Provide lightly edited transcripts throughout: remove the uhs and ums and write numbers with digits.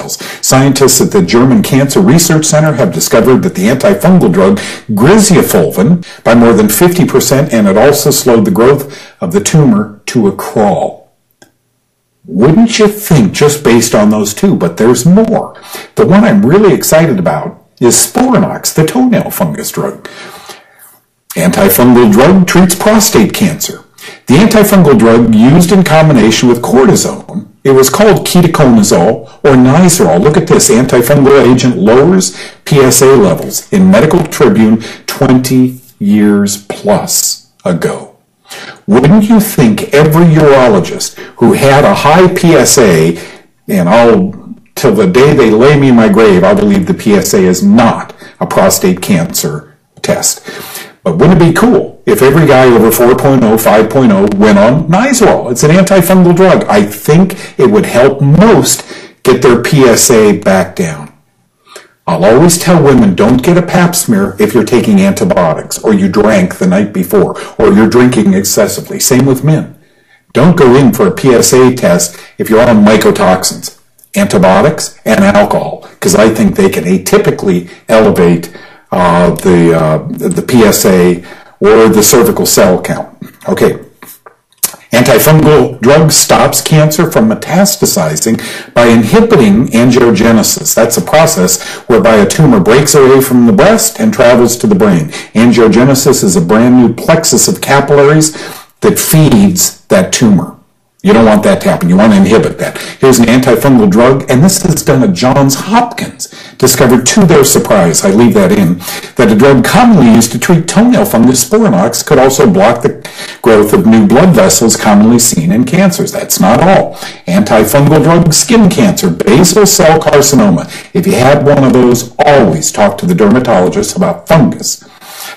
cells. Scientists at the German Cancer Research Center have discovered that the antifungal drug griseofulvin by more than 50%, and it also slowed the growth of the tumor to a crawl. Wouldn't you think, just based on those two, but there's more. The one I'm really excited about is Sporanox, the toenail fungus drug. Antifungal drug treats prostate cancer. The antifungal drug used in combination with cortisone, it was called ketoconazole or Nizoral. Look at this, antifungal agent lowers PSA levels in Medical Tribune 20 years plus ago. Wouldn't you think every urologist who had a high PSA, and till the day they lay me in my grave, I'll believe the PSA is not a prostate cancer test. But wouldn't it be cool if every guy over 4.0, 5.0 went on Nizoral? It's an antifungal drug. I think it would help most get their PSA back down. I'll always tell women, don't get a pap smear if you're taking antibiotics, or you drank the night before, or you're drinking excessively. Same with men. Don't go in for a PSA test if you're on mycotoxins, antibiotics, and alcohol, because I think they can atypically elevate the PSA or the cervical cell count. Okay. Antifungal drug stops cancer from metastasizing by inhibiting angiogenesis. That's a process whereby a tumor breaks away from the breast and travels to the brain. Angiogenesis is a brand new plexus of capillaries that feeds that tumor. You don't want that to happen. You want to inhibit that. Here's an antifungal drug, and this is done at Johns Hopkins. Discovered to their surprise, I leave that in, that a drug commonly used to treat toenail fungus, Sporanox, could also block the growth of new blood vessels commonly seen in cancers. That's not all. Antifungal drug, skin cancer, basal cell carcinoma. If you had one of those, always talk to the dermatologist about fungus.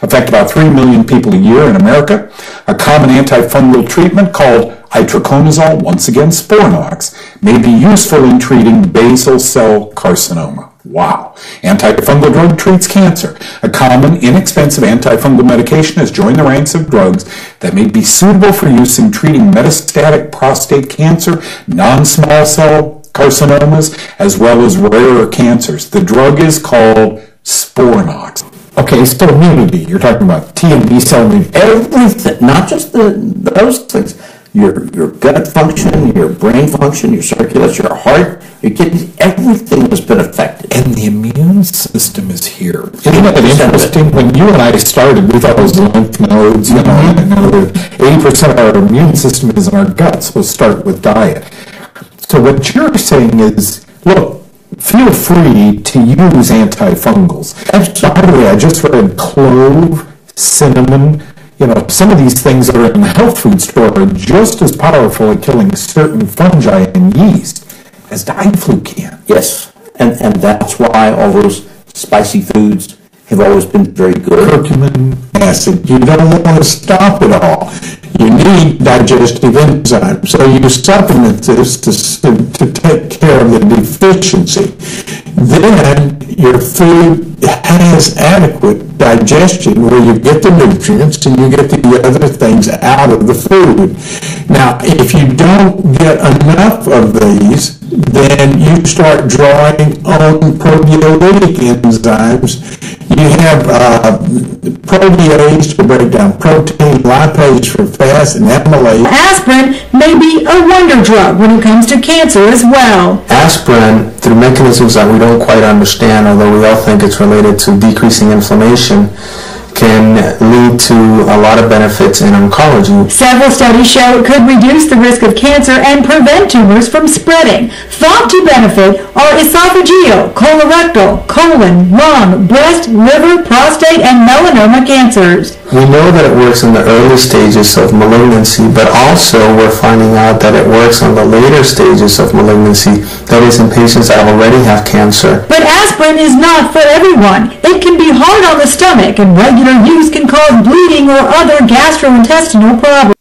Affect about 3 million people a year in America. A common antifungal treatment called itraconazole, once again Sporanox, may be useful in treating basal cell carcinoma. Wow. Antifungal drug treats cancer. A common, inexpensive antifungal medication has joined the ranks of drugs that may be suitable for use in treating metastatic prostate cancer, non-small cell carcinomas, as well as rarer cancers. The drug is called Sporanox. Okay, so immunity. You're talking about T and B cell immunity. Everything, not just those things. Your gut function, your brain function, your circulation, your heart, your kidneys, everything has been affected. And the immune system is here. Isn't that interesting? When you and I started, we thought it was lymph nodes, you know, and 80% of our immune system is in our gut, so we'll start with diet. So what you're saying is, look, feel free to use antifungals. By the way, I just read clove, cinnamon. You know, some of these things that are in the health food store are just as powerful at killing certain fungi and yeast as flu can. Yes, and that's why all those spicy foods have always been very good. Curcumin acid, you don't want to stop it all. You need digestive enzymes, so you supplement this to take care of the deficiency. Then your food has adequate digestion where you get the nutrients and you get the other things out of the food. Now, if you don't get enough of these, then you start drawing on proteolytic enzymes. You have protease to break down protein, lipase for fats, and amylase. Aspirin may be a wonder drug when it comes to cancer as well. Aspirin, through mechanisms that we don't quite understand, although we all think it's related to decreasing inflammation, can lead to a lot of benefits in oncology. Several studies show it could reduce the risk of cancer and prevent tumors from spreading. Thought to benefit are esophageal, colorectal, colon, lung, breast, liver, prostate, and melanoma cancers. We know that it works in the early stages of malignancy, but also we're finding out that it works on the later stages of malignancy, that is in patients that already have cancer. But aspirin is not for everyone. It can be hard on the stomach, and regular use can cause bleeding or other gastrointestinal problems.